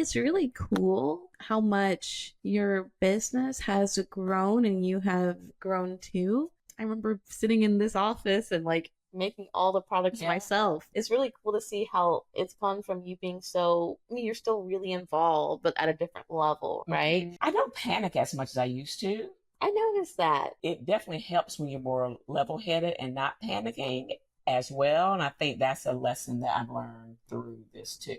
it's really cool how much your business has grown and you have grown too. I remember sitting in this office and like making all the products myself. It's really cool to see how it's gone from you being so, I mean, you're still really involved, but at a different level, right? I don't panic as much as I used to. I noticed that. It definitely helps when you're more level headed and not panicking as well. And I think that's a lesson that I've learned through this too.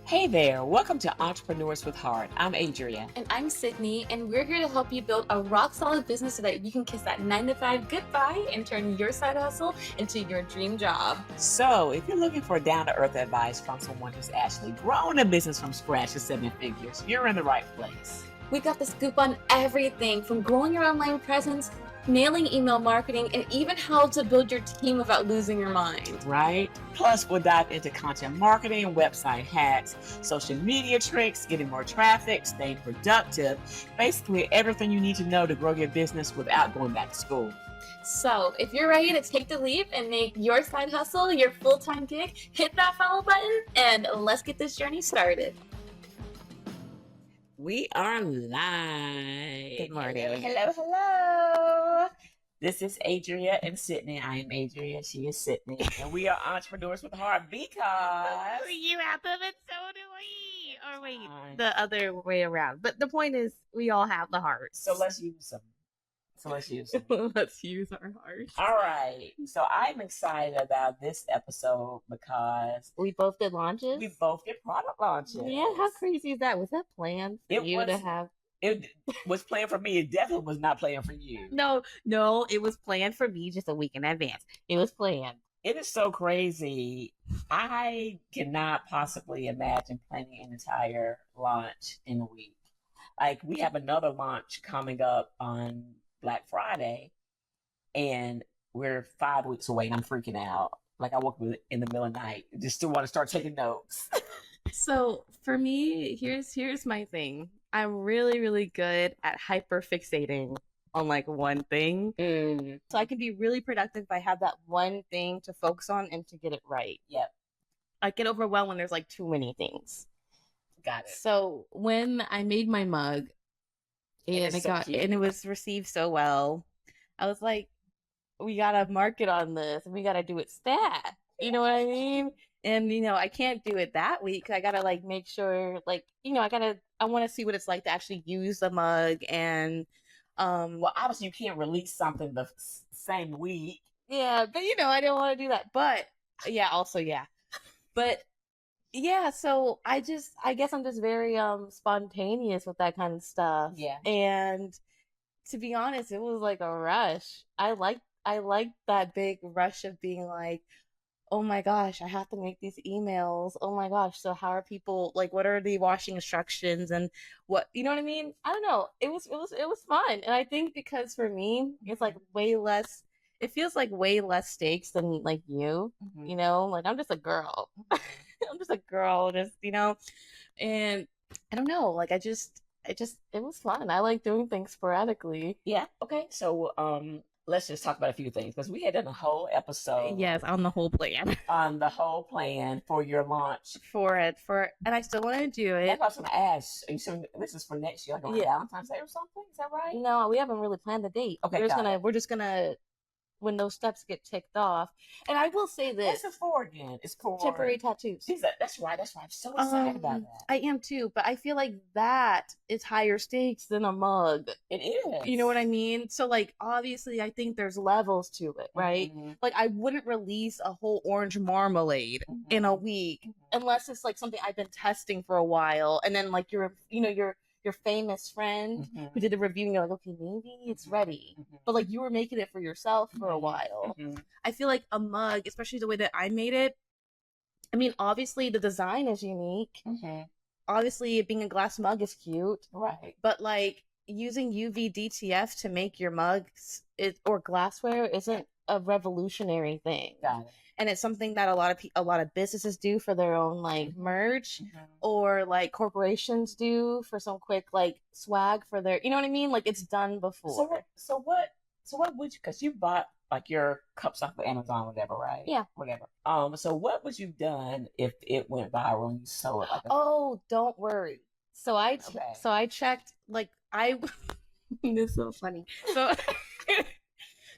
Hey there, welcome to Entrepreneurs with Heart. I'm Adria. And I'm Sydney, and we're here to help you build a rock solid business so that you can kiss that 9-to-5 goodbye and turn your side hustle into your dream job. So, if you're looking for down to earth advice from someone who's actually grown a business from scratch to 7 figures, you're in the right place. We got the scoop on everything from growing your online presence, nailing email marketing, and even how to build your team without losing your mind. Right? Plus, we'll dive into content marketing, website hacks, social media tricks, getting more traffic, staying productive, basically everything you need to know to grow your business without going back to school. So, if you're ready to take the leap and make your side hustle your full-time gig, hit that follow button and let's get this journey started. We are live. Good morning. Hello. This is Adria and Sydney. I am Adria. She is Sydney. And we are Entrepreneurs with Heart because You have them and so do we. Or wait, the other way around. But the point is, we all have the heart. So let's use them. Let's use our hearts. All right. So I'm excited about this episode because We both did launches? we both get product launches. Yeah, how crazy is that? Was that planned for It you was- to have? It was planned for me. It definitely was not planned for you. No, it was planned for me just a week in advance. It was planned. It is so crazy. I cannot possibly imagine planning an entire launch in a week. Like, we have another launch coming up on Black Friday, and we're 5 weeks away, and I'm freaking out. Like, I woke up in the middle of the night, just still want to start taking notes. So for me, here's my thing. I'm really, really good at hyper fixating on like one thing. So I can be really productive if I have that one thing to focus on and to get it right. Yep, I get overwhelmed when there's like too many things. got it. So when I made my mug and it's so cute. and it was received so well, I was like, we gotta market on this and we gotta do it stat. You know what I mean? And I can't do it that week. I gotta like make sure, like, I want to see what it's like to actually use the mug and Well, obviously, you can't release something the same week. yeah, but I didn't want to do that. But but yeah, so I guess I'm just very spontaneous with that kind of stuff. Yeah. And to be honest, it was like a rush. I like that big rush of being like, oh my gosh, I have to make these emails. Oh my gosh, so how are people, like, what are the washing instructions and what, you know what I mean? I don't know. It was fun. And I think because for me, it's like it feels like way less stakes than like you, like I'm just a girl. I'm just a girl, and I don't know, like it was fun. I like doing things sporadically. Yeah. Okay. So, let's just talk about a few things because we had done a whole episode. Yes, on the whole plan. On the whole plan for your launch. And I still want to do it. That's what I was going to ask. Are you saying this is for next year, like on Valentine's Day or something? Is that right? No, we haven't really planned the date. Okay, we're just gonna when those steps get ticked off. And I will say this. What's it for again? It's for temporary tattoos. That's right. I'm so excited about that. I am too, but I feel like that is higher stakes than a mug. It is. You know what I mean? So like obviously I think there's levels to it, right? Like I wouldn't release a whole orange marmalade in a week unless it's like something I've been testing for a while, and then like your famous friend who did the review and you're like, okay, maybe it's ready. But like you were making it for yourself for a while. I feel like a mug, especially the way that I made it, I mean, obviously the design is unique. Obviously being a glass mug is cute. Right. But like using UV DTF to make your mugs or glassware isn't a revolutionary thing. Got it. And it's something that a lot of businesses do for their own like merch, or like corporations do for some quick like swag for their, you know what I mean? Like it's done before. So what would you? Because you bought like your cups off of Amazon, whatever, right? Yeah. Whatever. So what would you done if it went viral and you sold it like a Oh, don't worry. So okay. so I checked like I this is so funny. So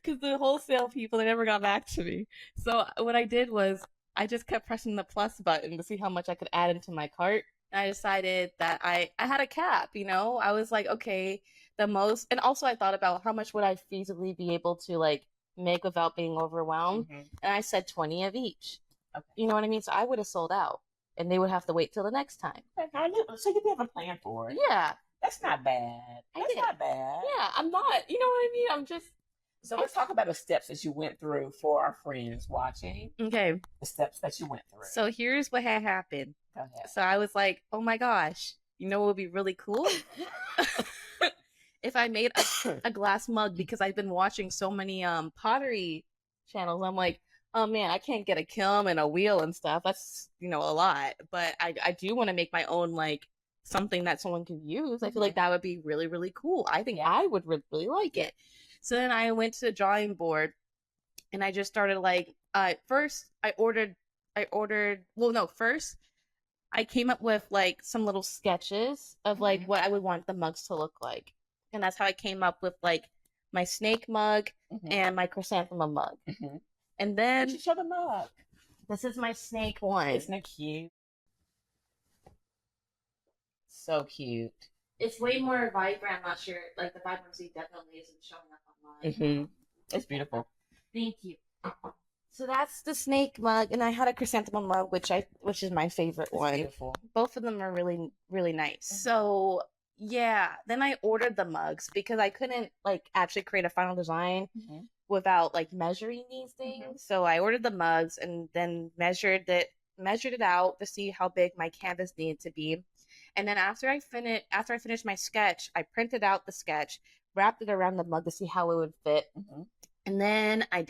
because the wholesale people, they never got back to me. So what I did was I just kept pressing the plus button to see how much I could add into my cart. And I decided that I had a cap, you know? I was like, okay, the most, and also I thought about how much would I feasibly be able to like make without being overwhelmed. Mhm. And I said 20 of each. Okay. You know what I mean? So I would have sold out and they would have to wait till the next time. So you have a plan for it. Yeah. That's not bad. That's not bad. Yeah, I'm not, you know what I mean? I'm just, So let's talk about the steps that you went through for our friends watching. okay. The steps that you went through. So here's what had happened. Go ahead. So I was like, oh my gosh, you know what would be really cool? If I made a glass mug, because I've been watching so many pottery channels. I'm like, oh man, I can't get a kiln and a wheel and stuff. That's, you know, a lot. But I do want to make my own, like, something that someone can use. I feel like that would be really, really cool. I think I would really like it. So then I went to the drawing board and I just started like, first first I came up with like some little sketches of like what I would want the mugs to look like. And that's how I came up with like my snake mug and my chrysanthemum mug. And then you show the mug. This is my snake one. Isn't it cute? So cute. It's way more vibrant. I'm not sure. Like the vibrancy definitely isn't showing up online. It's beautiful. Thank you. So that's the snake mug, and I had a chrysanthemum mug, which is my favorite one. Beautiful. Both of them are really, really nice. So yeah, then I ordered the mugs because I couldn't like actually create a final design without like measuring these things. So I ordered the mugs and then measured it out to see how big my canvas needed to be. And then after I finished my sketch, I printed out the sketch, wrapped it around the mug to see how it would fit. And then I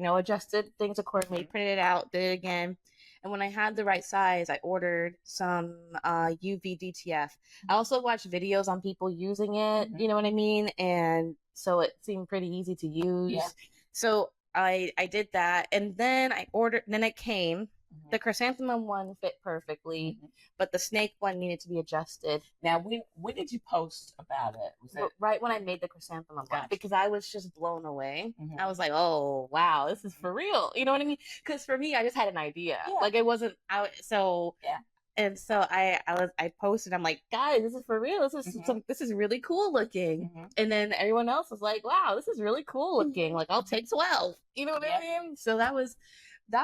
adjusted things accordingly, printed it out, did it again. And when I had the right size, I ordered some UV DTF. I also watched videos on people using it, you know what I mean? And so it seemed pretty easy to use. Yeah. So I did that. And then it came. The chrysanthemum one fit perfectly, but the snake one needed to be adjusted. Now, when did you post about it? Was it right when I made the chrysanthemum one? Because I was just blown away. I was like, oh, wow, this is for real. You know what I mean? Because for me, I just had an idea. Yeah. Like, it wasn't out. So, yeah. And so I posted, I'm like, guys, this is for real. This is really cool looking. And then everyone else was like, wow, this is really cool looking. Like, I'll take 12. You know what I mean? So that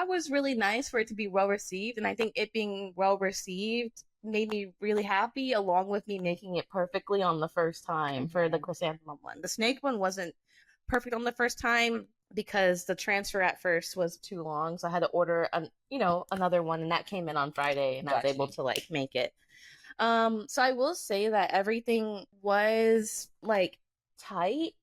was really nice for it to be well received. And I think it being well received made me really happy, along with me making it perfectly on the first time for the chrysanthemum one. The snake one wasn't perfect on the first time because the transfer at first was too long. So I had to order another one, and that came in on Friday, and I was able to like make it. So I will say that everything was like tight,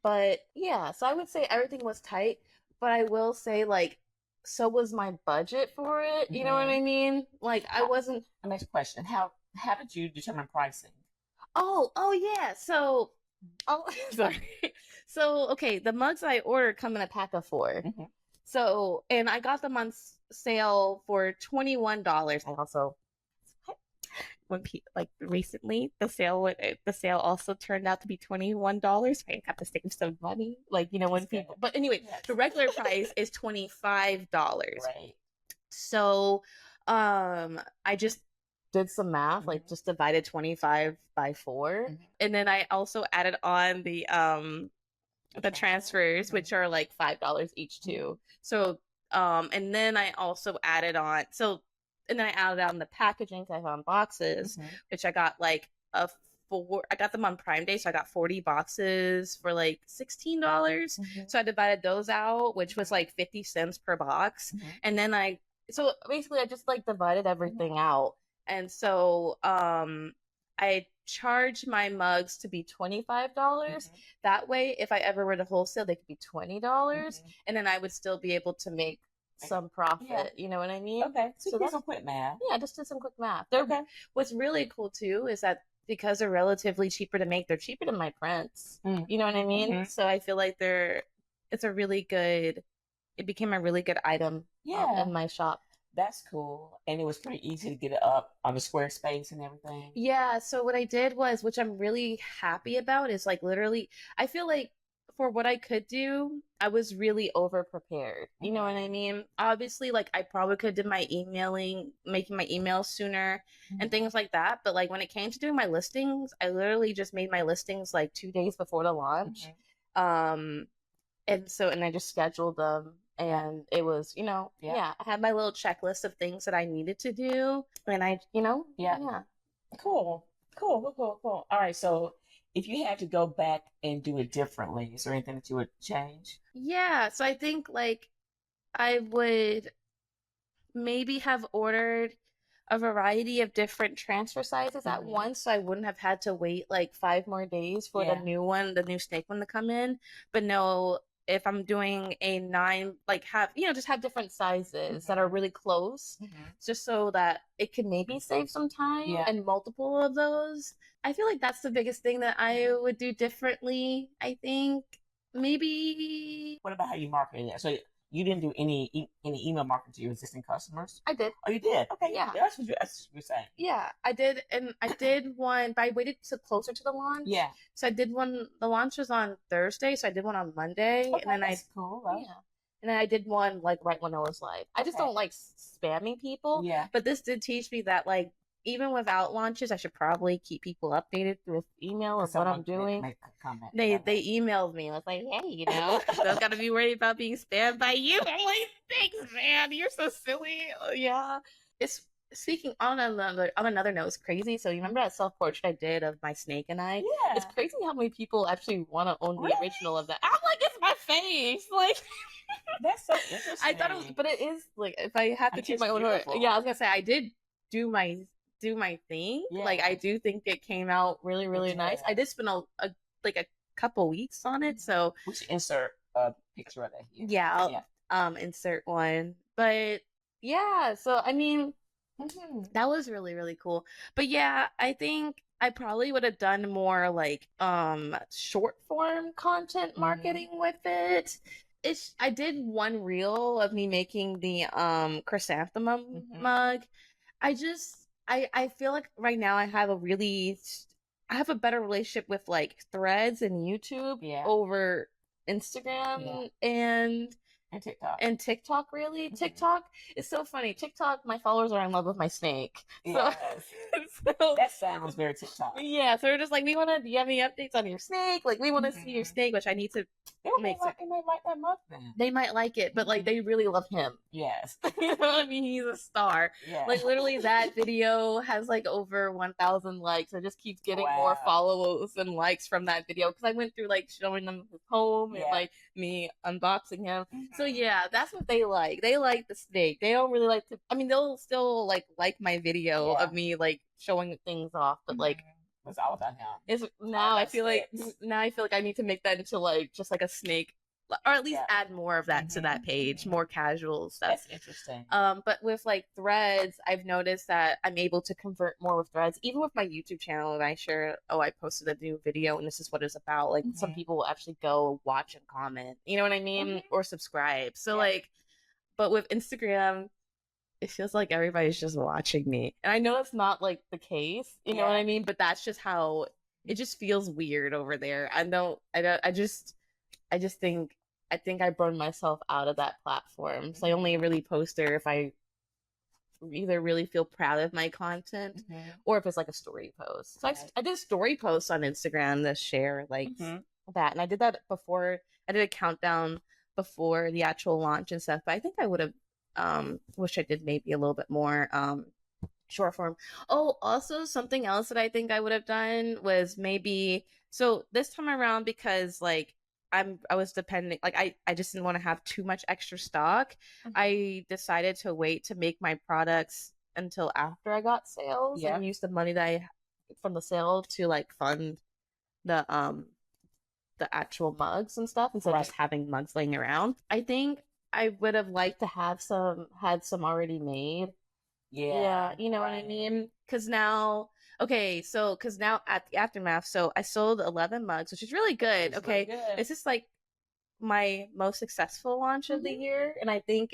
but yeah, so I would say everything was tight, but I will say like, so was my budget for it. You know what I mean? Like I wasn't. The next question: How did you determine pricing? Oh yeah. So, sorry. So okay, the mugs I ordered come in a pack of 4. So, and I got them on sale for $21. I also, recently, the sale also turned out to be $21. I got to save some money, when people. But anyway, the regular price is $25. Right. So, I just did some math, like just divided 25 by 4, and then I also added on the transfers, which are like $5 each too. So, and then I also added on and then I added on the packaging. I found boxes, which I got like I got them on Prime Day, so I got 40 boxes for like $16. So I divided those out, which was like 50 cents per box. And then so basically I just like divided everything out. And so I charged my mugs to be $25. That way, if I ever were to wholesale, they could be $20. And then I would still be able to make some profit. Yeah. You know what I mean? Okay. So that's some quick math. Yeah, I just did some quick math. What's really cool too is that because they're relatively cheaper to make, they're cheaper than my prints. You know what I mean? So I feel like they're it's a really good, it became a really good item in my shop. That's cool. And it was pretty easy to get it up on the Squarespace and everything. Yeah, so what I did was, which I'm really happy about, is like literally, I feel like for what I could do, I was really over prepared. You know what I mean? Obviously, like I probably could have did my emailing, making my emails sooner and things like that. But like when it came to doing my listings, I literally just made my listings like 2 days before the launch. And I just scheduled them, and it was, I had my little checklist of things that I needed to do, and Cool. All right. So if you had to go back and do it differently, is there anything that you would change? Yeah, so I think like I would maybe have ordered a variety of different transfer sizes at once, so I wouldn't have had to wait like 5 more days for the new snake one to come in. But no, if I'm doing a 9, like just have different sizes that are really close, just so that it could maybe save some time and multiple of those. I feel like that's the biggest thing that I would do differently. I think maybe. What about how you marketed it? So you didn't do any email marketing to your existing customers? I did. Oh, you did? Okay. Yeah. That's what you're saying. Yeah, I did. And I did one, but I waited to closer to the launch. Yeah. So I did one, the launch was on Thursday, so I did one on Monday. Okay, and then that's cool. Right? Yeah. And then I did one like right when it was live. I just don't like spamming people. Yeah. But this did teach me that like even without launches, I should probably keep people updated through email of what I'm doing. Make a comment. They emailed me. I was like, hey, don't gotta be worried about being spammed by you. I'm like, thanks, man. You're so silly. Yeah. It's speaking on another note, it's crazy. So you remember that self portrait I did of my snake and I? Yeah. It's crazy how many people actually want to own the original of that. I'm like, it's my face. Like that's so interesting. I thought it was, but it is like if I have to keep my own word. Yeah, I was gonna say I did do my thing. Yeah. Like I do think it came out really, really nice. I did spend a couple weeks on it, so we should insert a picture of that here. Yeah, I'll insert one. But yeah, so I mean that was really, really cool. But yeah, I think I probably would have done more like short form content marketing with it. I did one reel of me making the chrysanthemum mug. I feel like right now I have a better relationship with like Threads and YouTube over Instagram and TikTok. And TikTok, really? TikTok is so funny. TikTok, my followers are in love with my snake. Yes. So that sounds very TikTok. Yeah, so we're just like, do you have any updates on your snake? Like, we want to see your snake, which I need to make. They might like that mug then. They might like it, but like, they really love him. Yes. You know what I mean? He's a star. Yeah. Like, literally, that video has like over 1,000 likes. It just keeps getting more follows and likes from that video because I went through like showing them his home and like me unboxing him. So yeah, that's what they like. They like the snake. They don't really like to. I mean, they'll still like my video of me like showing things off, but like it's all about him. It's now I feel like I need to make that into like just like a snake, or at least add more of that to that page, more casual stuff. That's interesting. But with like Threads, I've noticed that I'm able to convert more with Threads, even with my YouTube channel. And I share, I posted a new video and this is what it's about. Like some people will actually go watch and comment, you know what I mean, or subscribe. So like, but with Instagram, it feels like everybody's just watching me, and I know it's not like the case, you know what I mean. But that's just how it just feels weird over there. I think I burned myself out of that platform. So I only really post there if I either really feel proud of my content or if it's like a story post. So I did story posts on Instagram to share like that. And I did that before. I did a countdown before the actual launch and stuff. But I think I would have wish I did maybe a little bit more short form. Oh, also something else that I think I would have done was maybe, so this time around, because like I was depending, like I just didn't want to have too much extra stock. I decided to wait to make my products until after I got sales and use the money that from the sale to like fund the actual mugs and stuff instead of just having mugs laying around. I think I would have liked to have had some already made. Yeah, you know what I mean? Because now at the Aftermath, so I sold 11 mugs, which is really good. It's just like my most successful launch of the year, and I think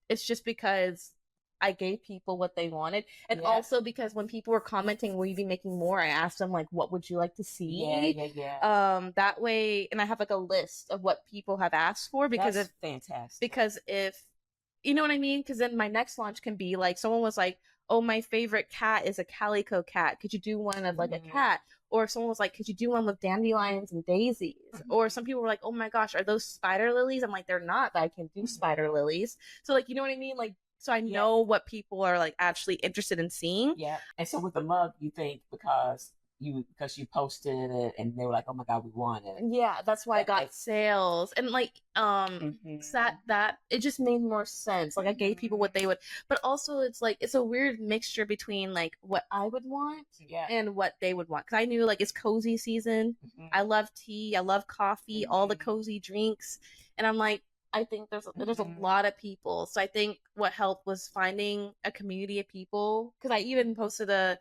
it's just because I gave people what they wanted, and also because when people were commenting, "Will you be making more?" I asked them like, "What would you like to see?" That way, and I have like a list of what people have asked for because that's fantastic. Because if you know what I mean, because then my next launch can be like someone was like, "Oh, my favorite cat is a calico cat. Could you do one of like a cat?" Or if someone was like, "Could you do one with dandelions and daisies?" Or some people were like, "Oh my gosh, are those spider lilies?" I'm like, "They're not, but I can do spider lilies." So like, you know what I mean? Like, so I know what people are like actually interested in seeing. Yeah. And so with the mug, you think because you posted it and they were like, "Oh my God, we want it." Yeah, that's why I got sales. And like that it just made more sense. Like I gave people what they would, but also it's like it's a weird mixture between like what I would want and what they would want. Cuz I knew like it's cozy season. I love tea, I love coffee, all the cozy drinks. And I'm like I think there's a lot of people. So I think what helped was finding a community of people cuz I even posted a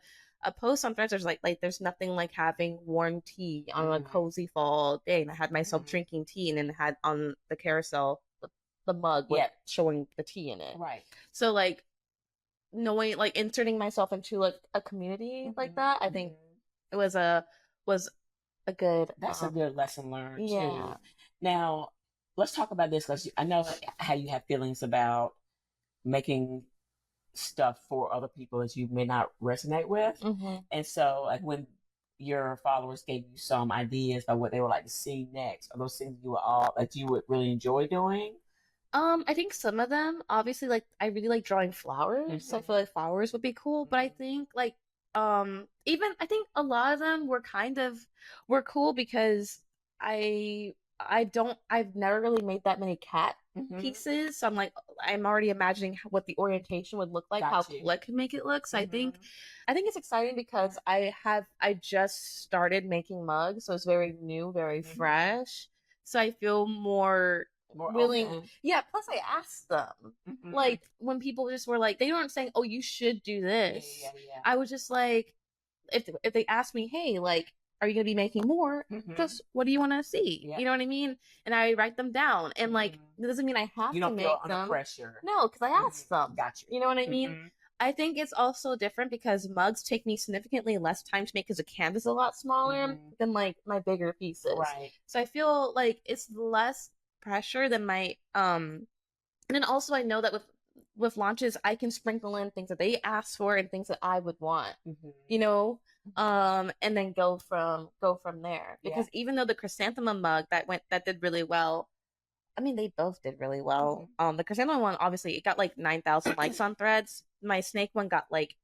post on Threads. There's like there's nothing like having warm tea on a cozy fall day, and I had myself drinking tea, and then had on the carousel the mug with showing the tea in it. Right. So like knowing like inserting myself into like a community like that, I think it was a good. That's a good lesson learned yeah. too. Now let's talk about this because I know how you have feelings about making stuff for other people that you may not resonate with. And so like when your followers gave you some ideas about what they would like to see next, are those things you would really enjoy doing? I think some of them, obviously, like I really like drawing flowers, so I feel like flowers would be cool. But I think like even I think a lot of them were cool because I've never really made that many cat pieces, so I'm like I'm already imagining what the orientation would look like, how cool I could make it look. So I think it's exciting because I just started making mugs, so it's very new, very fresh. So I feel more willing. Open. Yeah, plus I asked them. Like when people just were like they weren't saying, "Oh, you should do this." I was just like if they asked me, "Hey, like are you going to be making more? Just what do you want to see?" You know what I mean? And I write them down. And like it doesn't mean I have you to don't make feel them. Under pressure. No, because I asked them. Gotcha. You know what I mean? I think it's also different because mugs take me significantly less time to make because the canvas is a lot smaller than like my bigger pieces. Right. So I feel like it's less pressure than my and then also I know that with launches I can sprinkle in things that they ask for and things that I would want. You know? And then go from there. Because even though the chrysanthemum mug that did really well, I mean, they both did really well. The chrysanthemum one, obviously, it got like 9,000 likes on Threads. My snake one got like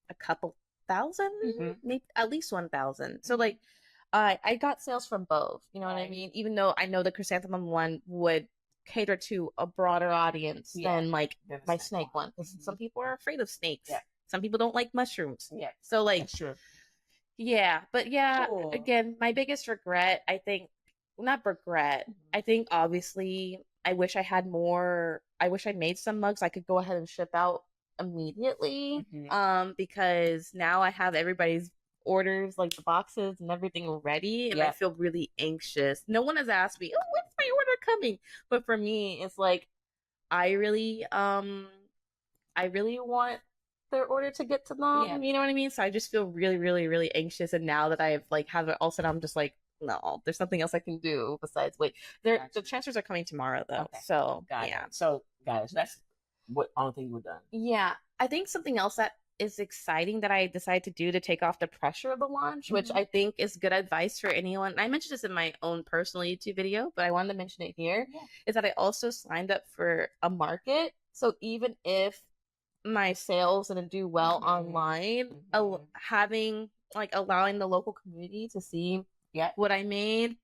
a couple thousand, maybe at least 1,000. So like, I got sales from both. You know what I mean? Even though I know the chrysanthemum one would cater to a broader audience than like my snake one. Because some people are afraid of snakes. Some people don't like mushrooms. So like, that's true. Yeah, but yeah, again, my biggest regret, I think, not regret. I think obviously I wish I had more. I wish I made some mugs I could go ahead and ship out immediately. Because now I have everybody's orders, like the boxes and everything ready, and I feel really anxious. No one has asked me, "Oh, when's my order coming?" But for me, it's like I really want their order to get to them. You know what I mean? So I just feel really, really, really anxious. And now that I've like have it all set, I'm just like, no, there's nothing else I can do besides wait. The transfers are coming tomorrow though. Okay. So So guys, that's what only thing you've done. Yeah. I think something else that is exciting that I decided to do to take off the pressure of the launch, which I think is good advice for anyone. I mentioned this in my own personal YouTube video, but I wanted to mention it here, is that I also signed up for a market. So even if my sales didn't do well online, having like allowing the local community to see what I made,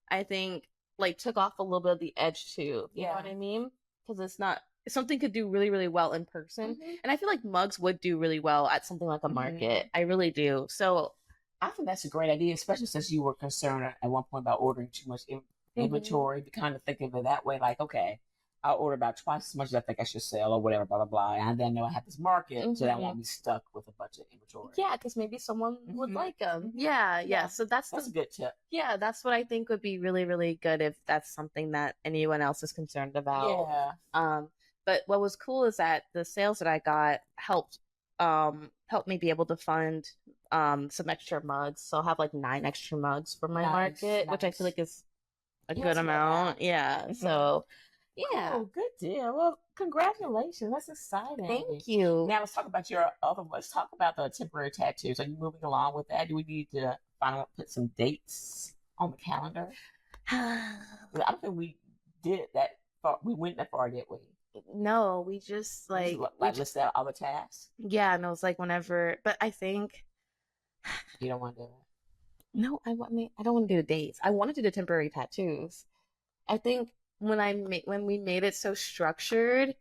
I think like took off a little bit of the edge too. You know what I mean? Because it's not something could do really, really well in person, and I feel like mugs would do really well at something like a market. I really do. So I think that's a great idea, especially since you were concerned at one point about ordering too much inventory. To kind of think of it that way, like, okay, I order about twice as much as I think I should sell or whatever, blah, blah, blah. And then know I have this market, so that I won't be stuck with a bunch of inventory. Yeah, because maybe someone would like them. Mhm. Yeah. So that's a good tip. Yeah, that's what I think would be really, really good if that's something that anyone else is concerned about. Yeah. But what was cool is that the sales that I got helped me be able to fund some extra mugs. So I'll have like 9 extra mugs for my market, which I feel like is a good amount. Yeah. So yeah. Oh, good deal. Well, congratulations. That's exciting. Thank you. Now let's talk about your other one. Let's talk about the temporary tattoos. Are you moving along with that? Do we need to finally put some dates on the calendar? I don't think we did that far. We went that far, did we? No, we just like listed out all the tasks. Yeah, and it was like whenever, but I think you don't want to do it. No, I don't want to do the dates. I wanted to do the temporary tattoos. I think when we made it so structured,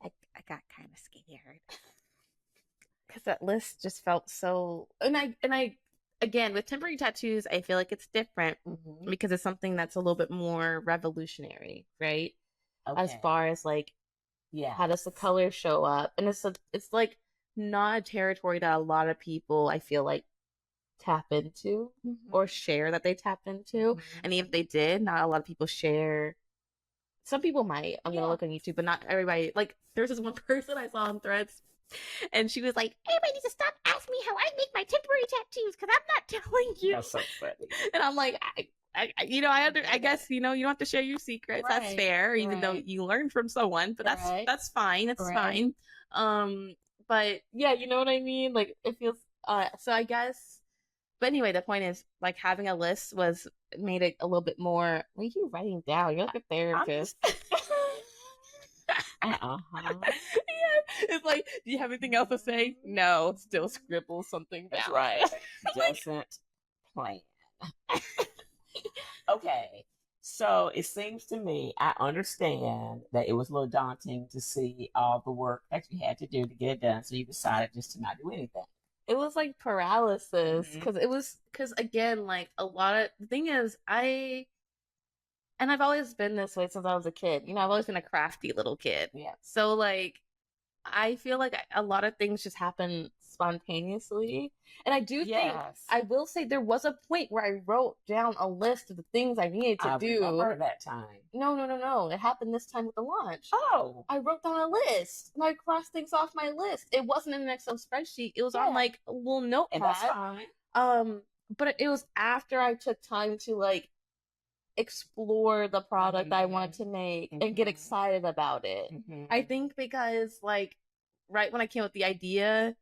I got kind of scared because that list just felt so. And I again with temporary tattoos, I feel like it's different because it's something that's a little bit more revolutionary, right? Okay. As far as like, how does the color show up? And it's like not a territory that a lot of people I feel like tap into or share that they tap into. And even if they did, not a lot of people share. Some people might. I'm gonna look on YouTube, but not everybody. Like there's this one person I saw on Threads, and she was like, "Everybody needs to stop asking me how I make my temporary tattoos because I'm not telling you." That's so funny. And I'm like, I guess you don't have to share your secrets. Right. That's fair, even though you learn from someone. But that's fine. It's fine. But yeah, you know what I mean. Like it feels. So I guess. But anyway, the point is, like, having a list made it a little bit more. What are you writing down? You're like a therapist. Yeah, it's like, do you have anything else to say? No, still scribble something down. That's right. Doesn't plan. Okay, so it seems to me, I understand that it was a little daunting to see all the work that you had to do to get it done, so you decided just to not do anything. It was like paralysis because again, like a lot of the thing is I've always been this way since I was a kid. I've always been a crafty little kid. Yeah. So like, I feel like a lot of things just happen spontaneously. And I do think, I will say there was a point where I wrote down a list of the things I needed to do. I remember that time. No. It happened this time with the launch. Oh. I wrote down a list and I crossed things off my list. It wasn't in an Excel spreadsheet. It was on like a little notepad. And that's fine. But it was after I took time to like explore the product I wanted to make and get excited about it. I think because like right when I came up with the idea,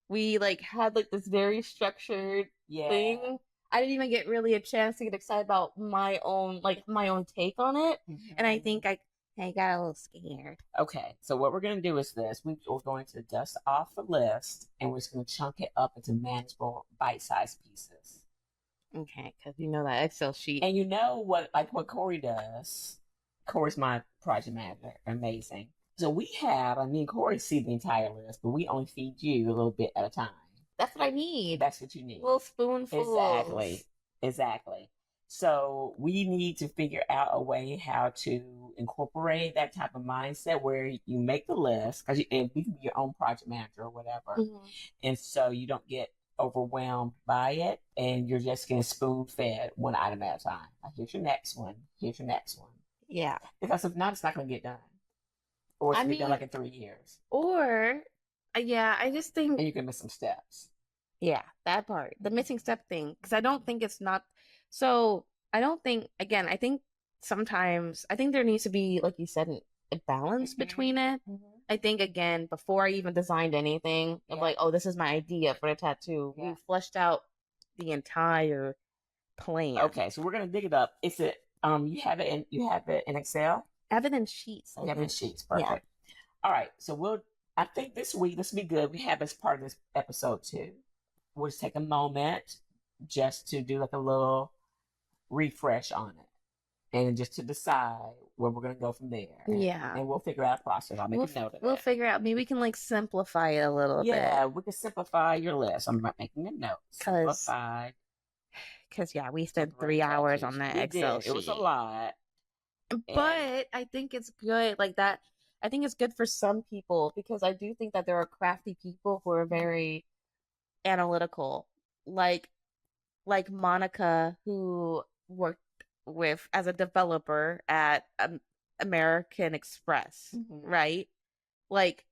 we like had like this very structured thing. I didn't even get really a chance to get excited about my own take on it. And I think I got a little scared. Okay, so what we're going to do is this. We're going to dust off the list and we're just going to chunk it up into manageable bite-sized pieces. Okay, because that Excel sheet. And you know what Corey does. Corey's my project manager. Amazing. So me and Corey see the entire list, but we only feed you a little bit at a time. That's what I need. That's what you need. Little spoonfuls. Exactly. So we need to figure out a way how to incorporate that type of mindset where you make the list, and you can be your own project manager or whatever. And so you don't get overwhelmed by it and you're just getting spoon fed one item at a time. Like, here's your next one. Yeah. Because if not, it's not going to get done. Or it's going to be done like in 3 years. Or, I just think... And you can miss some steps. Yeah, that part. The missing step thing. Because I don't think it's not... So, I don't think... Again, I think sometimes... I think there needs to be, like you said, a balance between it. I think, again, before I even designed anything, of like, oh, this is my idea for a tattoo. We fleshed out the entire plan. Okay, so we're going to dig it up. Is it... you have it in Excel? Evidence sheets. Evidence sheets, perfect. Yeah. All right, so I think this week, this will be good. We have as part of this episode too. We'll just take a moment just to do like a little refresh on it. And just to decide where we're going to go from there. Yeah. And we'll figure out a process. I'll make a note of it. We'll figure out. Maybe we can like simplify it a little bit. Yeah, we can simplify your list. I'm making a note. Simplified. Because, we spent 3 hours on that Excel sheet. It was a lot. But I think it's good like that. I think it's good for some people because I do think that there are crafty people who are very analytical, like Monica, who worked with as a developer at American Express, right? Like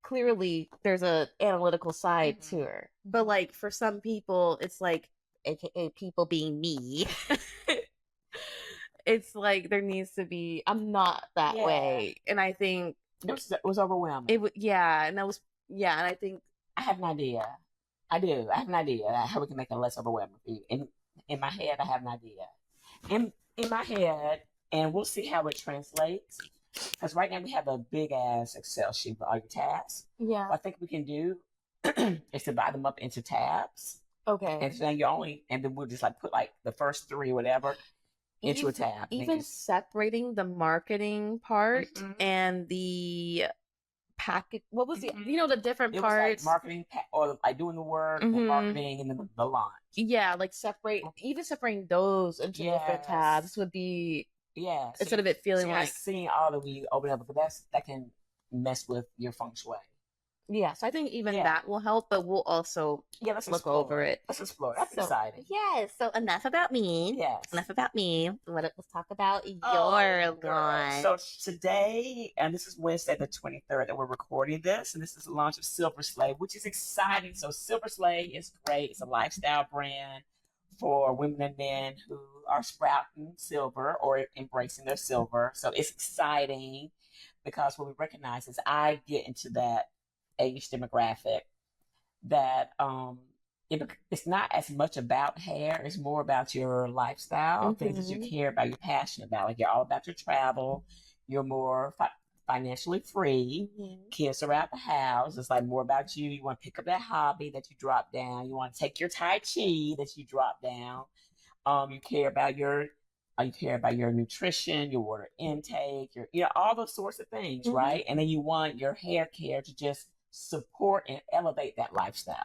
clearly there's a analytical side to her, but like for some people, it's like, aka people being me. It's like there needs to be. I'm not that way, and I think it was overwhelming. And that was and I think I have an idea. I do. I have an idea how we can make it less overwhelming for you. In my head, I have an idea. In my head, and we'll see how it translates. Because right now we have a big ass Excel sheet with all your tasks. Yeah. What I think we can do is divide them up into tabs. Okay. And then and then we'll just like put like the first 3 or whatever into a tab. Even separating the marketing part and the package. What was the the different parts? Like marketing or like doing the work, the marketing, and then the launch. Yeah, like separating those into different tabs would be instead of it feeling like seeing all that we open up, because that can mess with your feng shui. Yeah, so I think even that will help, but we'll also let's look over it. Let's explore. That's exciting. Yes. So enough about me. Yes. Enough about me. Let's talk about your launch. So today, and this is Wednesday the 23rd that we're recording this, and this is the launch of Silver Slay, which is exciting. So Silver Slay is great. It's a lifestyle brand for women and men who are sprouting silver or embracing their silver. So it's exciting because what we recognize is I get into that age demographic that it's not as much about hair, it's more about your lifestyle, things that you care about, you're passionate about. Like you're all about your travel, you're more financially free, kids are out the house, it's like more about you. You want to pick up that hobby that you drop down, you want to take your Tai Chi that you drop down, you care about your nutrition, your water intake, your all those sorts of things, right? And then you want your hair care to just support and elevate that lifestyle.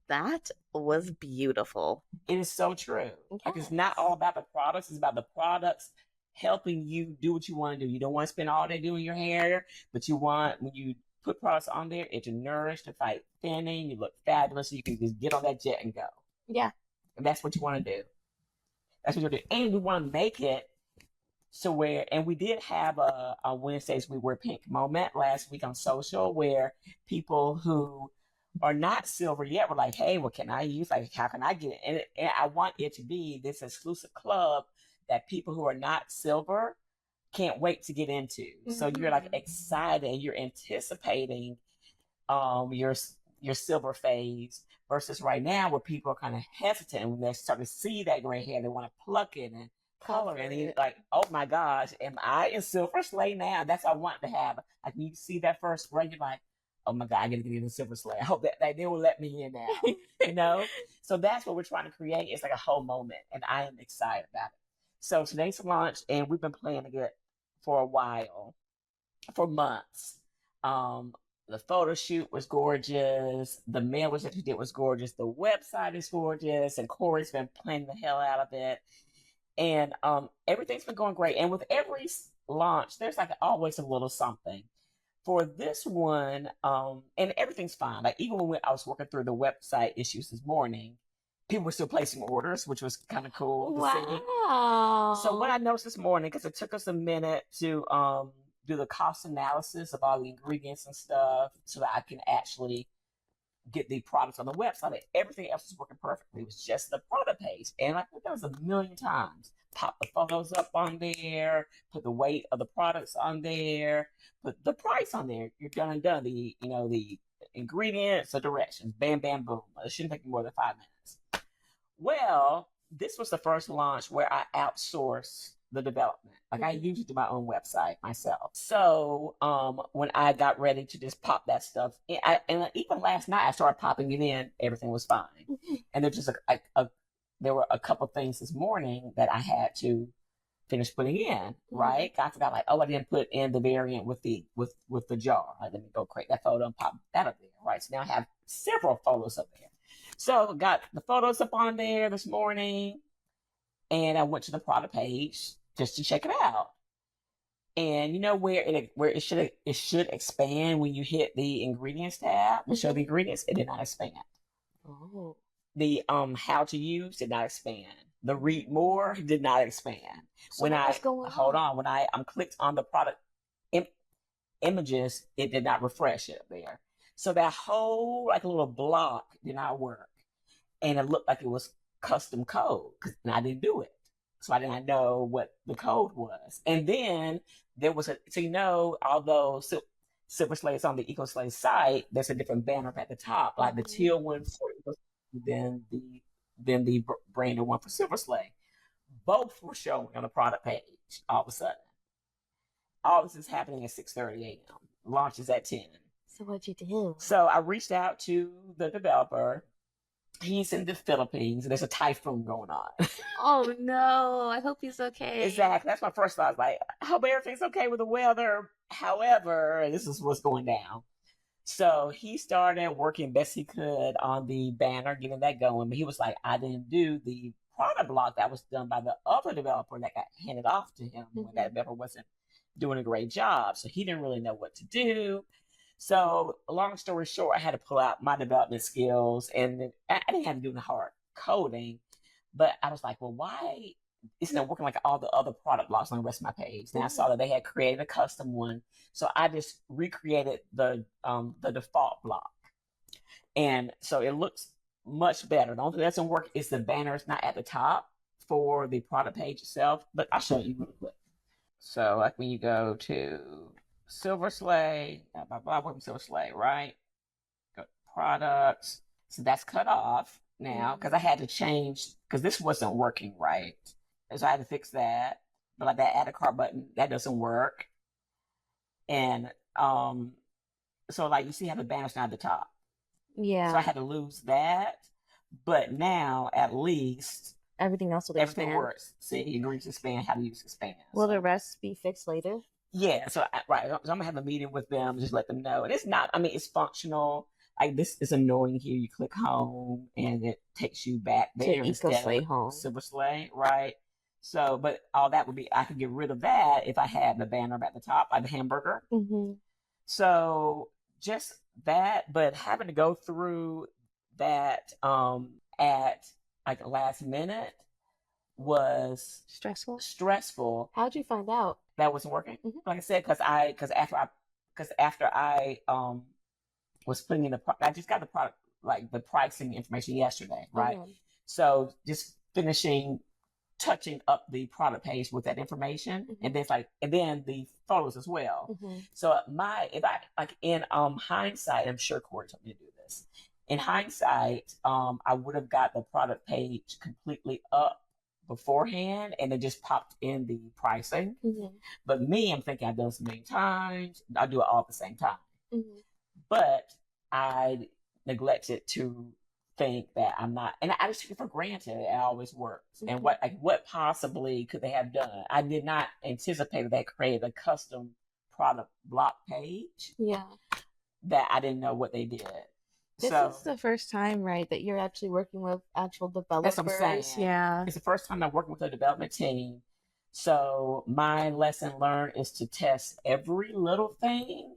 That was beautiful. It is so true. Yes. Like it's not all about the products, it's about the products helping you do what you want to do. You don't want to spend all day doing your hair, but you want, when you put products on there, it to nourish, to fight thinning, you look fabulous, so you can just get on that jet and go. Yeah. And that's what you want to do. That's what you do. And we want to make it so and we did have a Wednesdays We Wear Pink moment last week on social, where people who are not silver yet were like, hey, what can I use? Like, how can I get it? And I want it to be this exclusive club that people who are not silver can't wait to get into. So you're like excited, you're anticipating your silver phase, versus right now where people are kind of hesitant when they start to see that gray hair, they want to pluck it and color, and you're like, oh my gosh, am I in Silver Slay now? That's what I want to have. Like you see that first spray, you're like, oh my God, I gotta get in the Silver Slay. I hope that they will let me in now. So that's what we're trying to create. It's like a whole moment, and I am excited about it. So today's launch, and we've been planning it for a while, for months. The photo shoot was gorgeous. The mailers that we did was gorgeous. The website is gorgeous, and Corey's been planning the hell out of it. And everything's been going great. And with every launch, there's like always a little something. For this one, and everything's fine. Like even when I was working through the website issues this morning, people were still placing orders, which was kind of cool to see. So what I noticed this morning, because it took us a minute to do the cost analysis of all the ingredients and stuff, so that I can actually get the products on the website. Everything else was working perfectly. It was just the product page. And I think that was a million times. Pop the photos up on there, put the weight of the products on there, put the price on there. You're done and done. The ingredients, the directions, bam, bam, boom. It shouldn't take more than 5 minutes. Well, this was the first launch where I outsourced the development. Like I usually do my own website myself. So when I got ready to just pop that stuff in, and even last night I started popping it in, everything was fine. And there's just there were a couple things this morning that I had to finish putting in, right? I forgot, like, I didn't put in the variant with the jar. Like, let me go create that photo and pop that up there, right? So now I have several photos up there. So got the photos up on there this morning, and I went to the product page just to check it out. And you know where it should expand when you hit the ingredients tab and show the ingredients, it did not expand. Oh. The how to use did not expand. The read more did not expand. So what's going on? When I clicked on the product images, it did not refresh it there. So that whole like little block did not work, and it looked like it was custom code, and I didn't do it, so I did not know what the code was. And then there was although Silver Slave's on the Eco Slave site, there's a different banner at the top, like the teal one for Eco Slave, then the branded one for Silver Slave. Both were showing on the product page all of a sudden. All this is happening at 6:30 a.m. Launch is at 10. So what'd you do? So I reached out to the developer. He's in the Philippines, and there's a typhoon going on. Oh no! I hope he's okay. Exactly. That's my first thought. Like, I hope everything's okay with the weather. However, this is what's going down. So he started working best he could on the banner, getting that going. But he was like, I didn't do the product block that was done by the other developer that got handed off to him when that developer wasn't doing a great job. So he didn't really know what to do. So long story short, I had to pull out my development skills, and I didn't have to do the hard coding, but I was like, well, why isn't it working like all the other product blocks on the rest of my page? And I saw that they had created a custom one. So I just recreated the default block. And so it looks much better. The only thing that doesn't work is the banner is not at the top for the product page itself, but I'll show you real quick. So like when you go to Silver Slave, blah, blah, blah, Silver Slave, right? Go to products. So that's cut off now because I had to change, because this wasn't working right. And so I had to fix that. But like that add a cart button, that doesn't work. And so like you see how the banner's not at the top. Yeah. So I had to lose that. But now at least everything else will everything expand. Works. See, ingredients expand, how to use expand. Will the rest be fixed later? Yeah, so right, so I'm gonna have a meeting with them, just let them know. And it's not, I mean, it's functional. Like this is annoying here. You click home and it takes you back there instead of Silver Slave, right? So, but all that would be, I could get rid of that if I had the banner at the top, like the hamburger. Mm-hmm. So just that, but having to go through that at like the last minute was stressful. How'd you find out that wasn't working? Mm-hmm. Like I said, because after I was putting in I just got the product, like the pricing information yesterday, right? Mm-hmm. So just touching up the product page with that information, mm-hmm. and then the photos as well. Mm-hmm. So in hindsight, I'm sure Corey told me to do this. In hindsight, I would have got the product page completely up beforehand, and it just popped in the pricing. Mm-hmm. But me, I'm thinking I've done this a million times. I'll do it all at the same time. Mm-hmm. But I neglected to think that I'm not, and I just took it for granted. It always works. Mm-hmm. And what possibly could they have done? I did not anticipate that they created a custom product block page. Yeah, that I didn't know what they did. This is the first time, right, that you're actually working with actual developers. That's what I'm saying. Yeah. It's the first time I'm working with a development team. So my lesson learned is to test every little thing.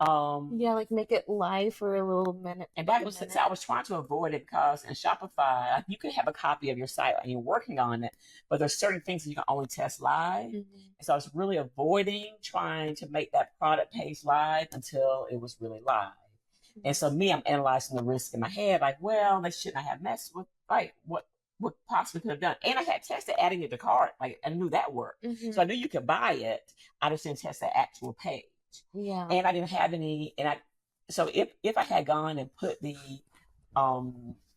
Yeah, like make it live for a little minute. And that was, I was trying to avoid it because in Shopify, you can have a copy of your site and you're working on it, but there's certain things that you can only test live. Mm-hmm. And so I was really avoiding trying to make that product page live until it was really live. And so I'm analyzing the risk in my head, like, well, they shouldn't have messed with, like, what possibly could have done. And I had tested adding it to cart, like, I knew that worked. Mm-hmm. So I knew you could buy it. I just didn't test the actual page. Yeah. And I didn't have any, so if I had gone and put the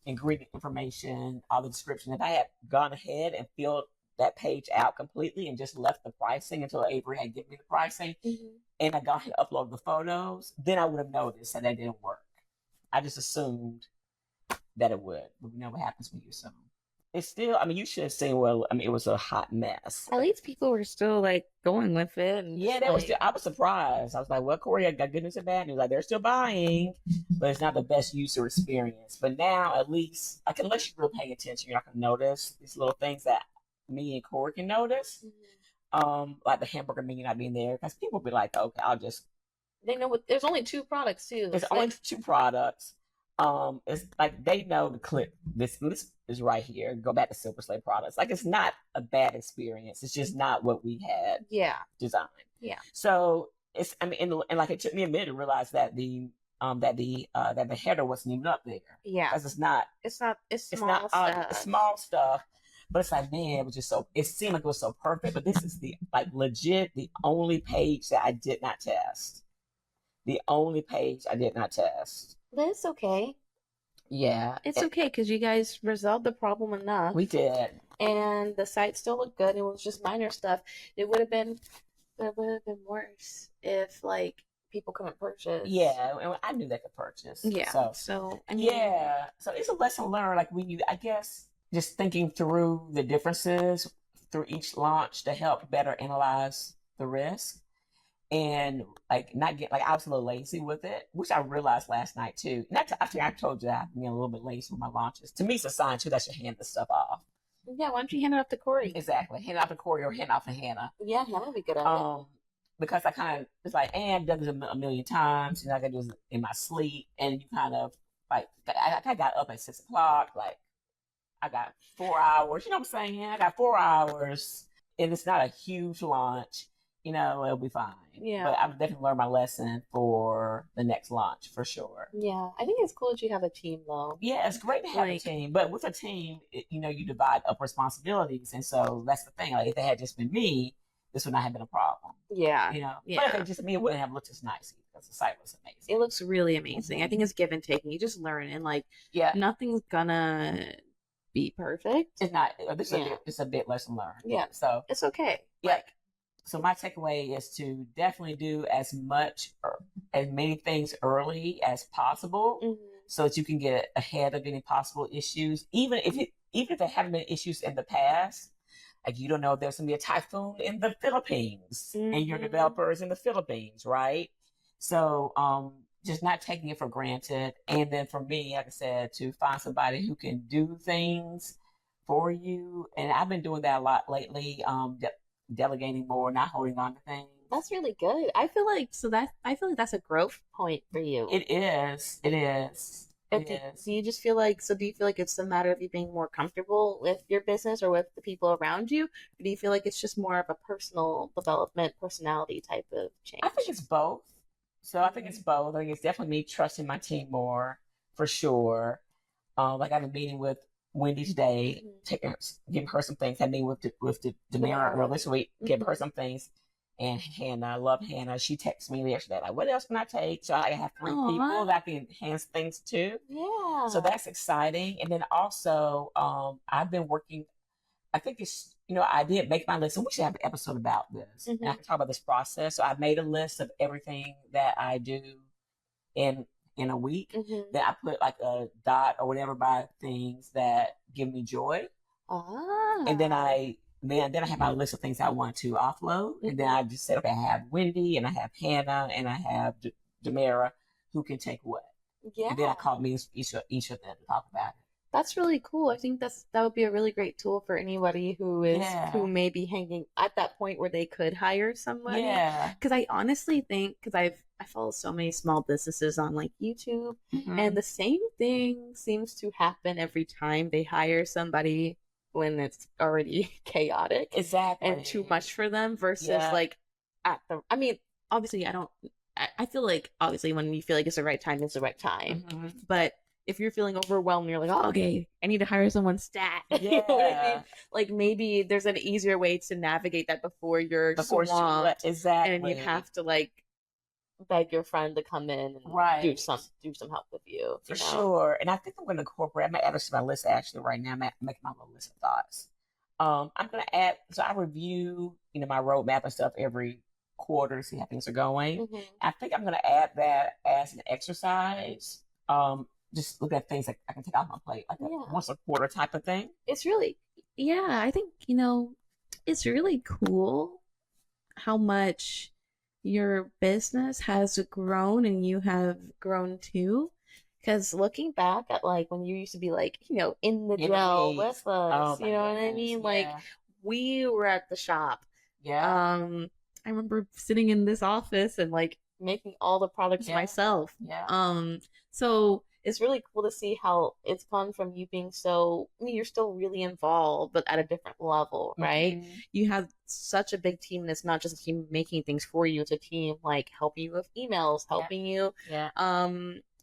ingredient information, all the description, if I had gone ahead and filled that page out completely and just left the pricing until Avery had given me the pricing, mm-hmm. and I got to upload the photos, then I would have noticed that didn't work. I just assumed that it would. But we know what happens when you assume. It's still, you should have seen, it was a hot mess. At least people were still, like, going with it. And yeah, I was surprised. I was like, well, Corey, I got good news and bad news. Like, they're still buying, but it's not the best user experience. But now, at least, unless you're really paying attention, you're not going to notice these little things that me and Corey can notice. Mm-hmm. like the hamburger menu not being there because people be like, okay, I'll just. They know what. There's only 2 products too. There's only 2 products. It's like they know to click this is right here. Go back to Silver Slate products. Like it's not a bad experience. It's just not what we had designed. Yeah. So it's and like it took me a minute to realize that the header wasn't even up there. Yeah. Because it's not. It's small It's small stuff. But it's like, man, it was just so. It seemed like it was so perfect. But this is the legit the only page that I did not test. The only page I did not test. But it's okay. Yeah. It's okay because you guys resolved the problem enough. We did. And the site still looked good. It was just minor stuff. It would have been worse if like people couldn't purchase. Yeah, and I knew they could purchase. Yeah. So I mean, yeah. So it's a lesson learned. Like when you, I guess, just thinking through the differences through each launch to help better analyze the risk. And like not get like I was a little lazy with it, which I realized last night too. And I think I told you that I've been a little bit lazy with my launches. To me, it's a sign too that I should hand this stuff off. Yeah, why don't you hand it off to Corey? Exactly, hand it off to Corey or hand it off to Hannah. Yeah, Hannah would be good at it. Because I kind of it's like, and I've done this a million times, and I can do this in my sleep, and you kind of like I got up at 6:00, like I got 4 hours. You know what I'm saying? I got 4 hours, and it's not a huge launch. You know, it'll be fine. Yeah. But I've definitely learned my lesson for the next launch for sure. Yeah. I think it's cool that you have a team though. Yeah, it's great to have a team. But with a team, you divide up responsibilities. And so that's the thing. Like if it had just been me, this would not have been a problem. Yeah. You know? Yeah. But if it just me, it wouldn't have looked as nice because the site was amazing. It looks really amazing. I think it's give and take. And you just learn and like nothing's gonna be perfect. It's not. It's a bit lesson learned. Yeah. So it's okay. Yeah. So my takeaway is to definitely do as many things early as possible, so that you can get ahead of any possible issues. Even if there haven't been issues in the past, like you don't know if there's gonna be a typhoon in the Philippines and your developer is in the Philippines, right? So just not taking it for granted. And then for me, like I said, to find somebody who can do things for you. And I've been doing that a lot lately. Delegating more, not holding on to things. That's really good. I feel like that's a growth point for you. It is. Do you just feel like it's a matter of you being more comfortable with your business or with the people around you? Or do you feel like it's just more of a personal development, personality type of change? I think it's both. I think it's definitely me trusting my team more for sure. Like I've been meeting with Wendy today, giving her some things. I mean, with Demira earlier this week, giving her some things. And Hannah, I love Hannah. She texted me yesterday, like, what else can I take? So I have 3 people that I can enhance things to. Yeah. So that's exciting. And then also, I've been working, I think it's, I did make my list, and we should have an episode about this. And I can talk about this process. So I made a list of everything that I do in a week. Then I put like a dot or whatever by things that give me joy. And then I have my list of things I want to offload. And then I just said, okay, I have Wendy and I have Hannah and I have Demira who can take what. Yeah. And then I called meetings each of them to talk about it. That's really cool. I think that would be a really great tool for anybody who may be hanging at that point where they could hire somebody. Yeah. Because I honestly think, because I follow so many small businesses on like YouTube, and the same thing seems to happen every time they hire somebody when it's already chaotic. Exactly. And too much for them versus like obviously I feel like obviously when you feel like it's the right time, it's the right time. But if you're feeling overwhelmed, you're like, oh, okay, I need to hire someone stat. Yeah. You know what I mean? Like maybe there's an easier way to navigate that before you're swamped. Exactly. And you have to like beg your friend to come in and do some help with you. For sure. And I think I'm going to incorporate, I'm going to add this to my list actually right now. I'm making my little list of thoughts. I'm going to add, so I review, my roadmap and stuff every quarter to see how things are going. I think I'm going to add that as an exercise. Just look at things that I can take off my plate, like a once a quarter type of thing. It's really, I think, it's really cool how much your business has grown and you have grown too. Because looking back at like when you used to be like, in the gel with us, you know what I mean? Like we were at the shop Yeah. I remember sitting in this office and like making all the products Yeah. myself. Yeah. So it's really cool to see how it's gone from you being so, I mean, you're still really involved, but at a different level, right? Mhm. You have such a big team, and it's not just a team making things for you, it's a team like helping you with emails, Yeah. helping you Yeah.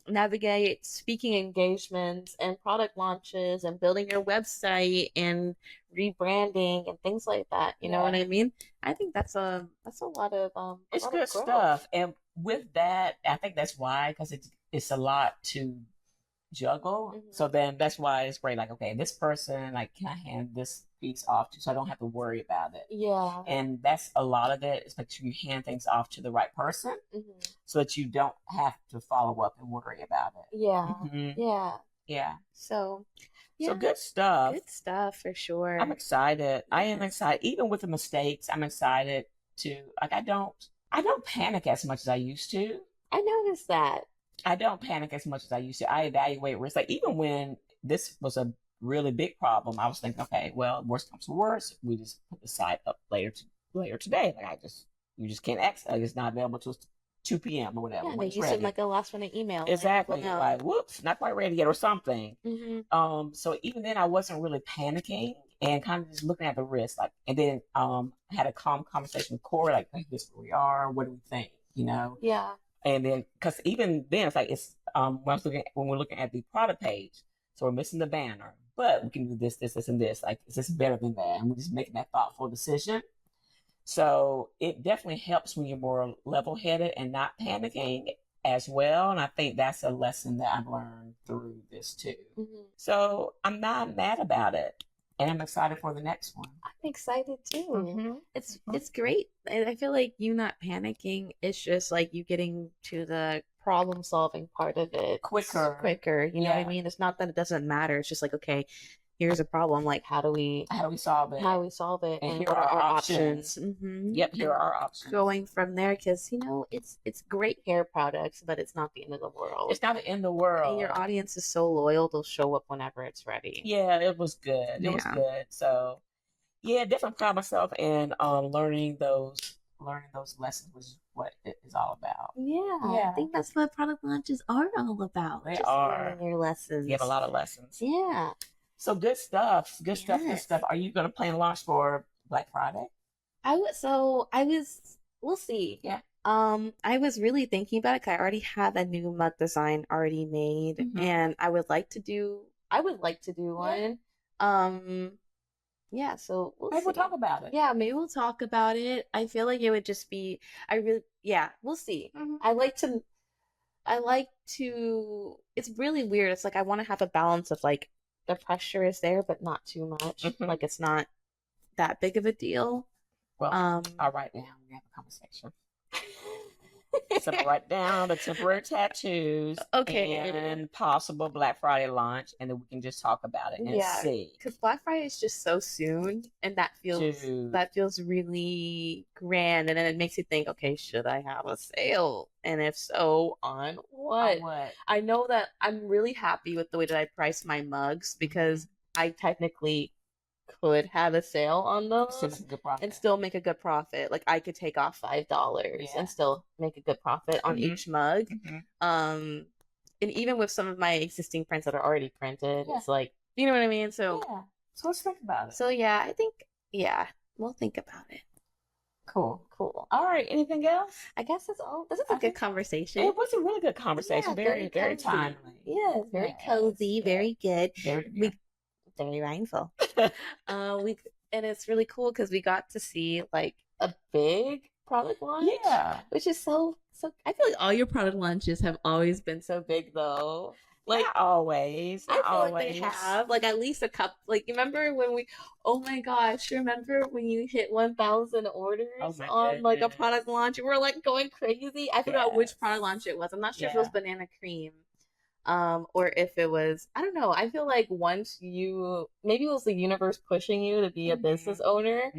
navigate speaking engagements and product launches and building your website and rebranding and things like that. You know what Yeah. I mean? I think that's a lot of It's lot good of growth. stuff. And with that, I think that's why, because it's a lot to juggle. Mhm. So then that's why it's great. Like, okay, this person, like, can I hand this piece off to, so I don't have to worry about it. Yeah. And that's a lot of it, is make sure you hand things off to the right person, Mhm. so that you don't have to follow up and worry about it. Yeah. Mhm. Yeah. Yeah. So, So yeah, good stuff. good stuff for I'm sure. excited. I am Yes. excited. Even with the mistakes, I'm excited to, like, I don't panic as much as I used to. I noticed that. I don't panic as much as I used to. I evaluate risk. Like, even when this was a really big problem, I was thinking, okay, well, worst comes to worst, we just put the site up later today. Like, you just can't access. Like, it's not available till 2 p.m. or whatever Yeah, when they it's use it ready. like a last minute email. Exactly. Like, Like, whoops, not quite ready yet, or something. mm-hmm. So even then, I wasn't really panicking and kind of just looking at the risk. Like, and then I had a calm conversation with Corey, like, hey, this is where we are. What do we think? You know. Yeah. And then, because even then, it's like, it's when we're looking at the product page, so we're missing the banner, but we can do this, this, this, and this. Like, is this better than that? And we're just making that thoughtful decision. So it definitely helps when you're more level-headed and not panicking as well. And I think that's a lesson that I've learned through this too. Mm-hmm. So I'm not mad about it, and I'm excited for the next one. I'm excited too. Mm-hmm. It's great. And I feel like you not panicking, it's just like you getting to the problem solving part of it quicker. You know what I mean? It's not that it doesn't matter. It's just like, okay, here's a problem. Like, how do we solve it? And here what are our options? Mm-hmm. Yep, here are our options. Going from there, because it's great hair products, but it's not the end of the world. It's not the end of the world. And your audience is so loyal; they'll show up whenever it's ready. Yeah, it was good. It was good. So, yeah, definitely proud of myself, and learning those lessons was what it is all about. Yeah, I think that's what product launches are all about. They are learning your lessons. You have a lot of lessons. Yeah. So good stuff. Good stuff. Are you going to plan launch for Black Friday? We'll see. Yeah. I was really thinking about it, 'cause I already have a new mug design already made, Mhm. and I would like to do one. Yeah, so maybe we'll talk about it. Yeah, maybe we'll talk about it. I feel like it would just be, we'll see. Mhm. I like to, it's really weird. It's like I want to have a balance of like the pressure is there, but not too much. Mhm. Like it's not that big of a deal. Well, I'll write down. We have a conversation. So write down the temporary tattoos, okay, and possible Black Friday launch, and then we can just talk about it and see. Because Black Friday is just so soon, and that feels really grand, and then it makes you think, okay, should I have a sale? And if so, on what? I know that I'm really happy with the way that I priced my mugs, because I technically could have a sale on those and still make a good profit. Like I could take off $5 and still make a good profit on each mug. And even with some of my existing prints that are already printed, it's like, you know what I mean? So let's think about it. So I think we'll think about it. Cool. All right. Anything else? I guess that's all. This is a good conversation. It was a really good conversation. Very, very timely. Yeah, very cozy, very good. Very mindful. And it's really cool because we got to see like a big product launch. Yeah. Which is so I feel like all your product launches have always been so big though. Like not always. I feel like they have like at least a couple. Like you remember when oh my gosh, remember when you hit 1,000 orders on like a product launch? We were like going crazy. I forgot which product launch it was. I'm not sure if it was banana cream. Or if it was, I don't know. I feel like maybe it was the universe pushing you to be a business owner,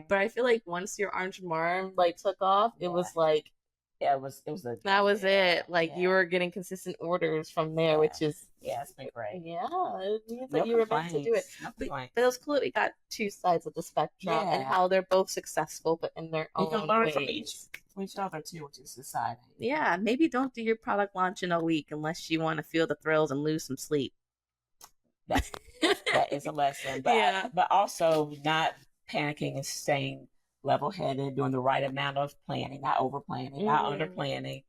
but I feel like once your orange marm like took off, it was like Yeah, it was a That was it. Like you yeah, were getting consistent orders from there, which is yeah, it's been great. yeah, it means No that you were meant to do it. complaints. No But it complaints. was cool that we got two sides of the spectrum and Yeah. how they're both successful, but in their You can own learn ways. from each other too, which is exciting. Yeah, maybe don't do your product launch in a week unless you want to feel the thrills and lose some sleep. That's that is a lesson. But Yeah. but also not panicking and staying level headed, doing the right amount of planning, not over planning, not Mhm. under planning,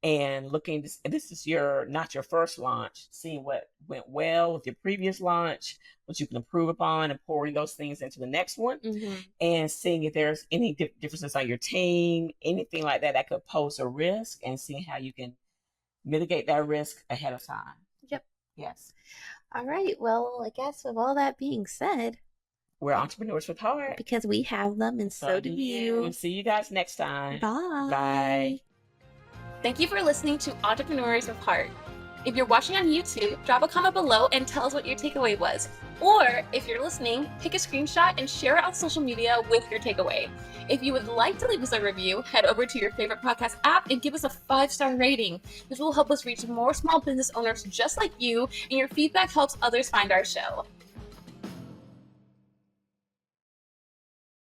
and looking. This is your not your first launch. Seeing what went well with your previous launch, what you can improve upon, and pouring those things into the next one, Mhm. and seeing if there's any differences on your team, anything like that that could pose a risk, and seeing how you can mitigate that risk ahead of time. Yep. Yes. All right. Well, I guess with all that being said, We're entrepreneurs with heart. because we have them and so do you. See you guys next time. Bye. Bye. Thank you for listening to Entrepreneurs with Heart. If you're watching on YouTube, drop a comment below and tell us what your takeaway was. Or if you're listening, take a screenshot and share it on social media with your takeaway. If you would like to leave us a review, head over to your favorite podcast app and give us a 5-star rating. This will help us reach more small business owners just like you, and your feedback helps others find our show.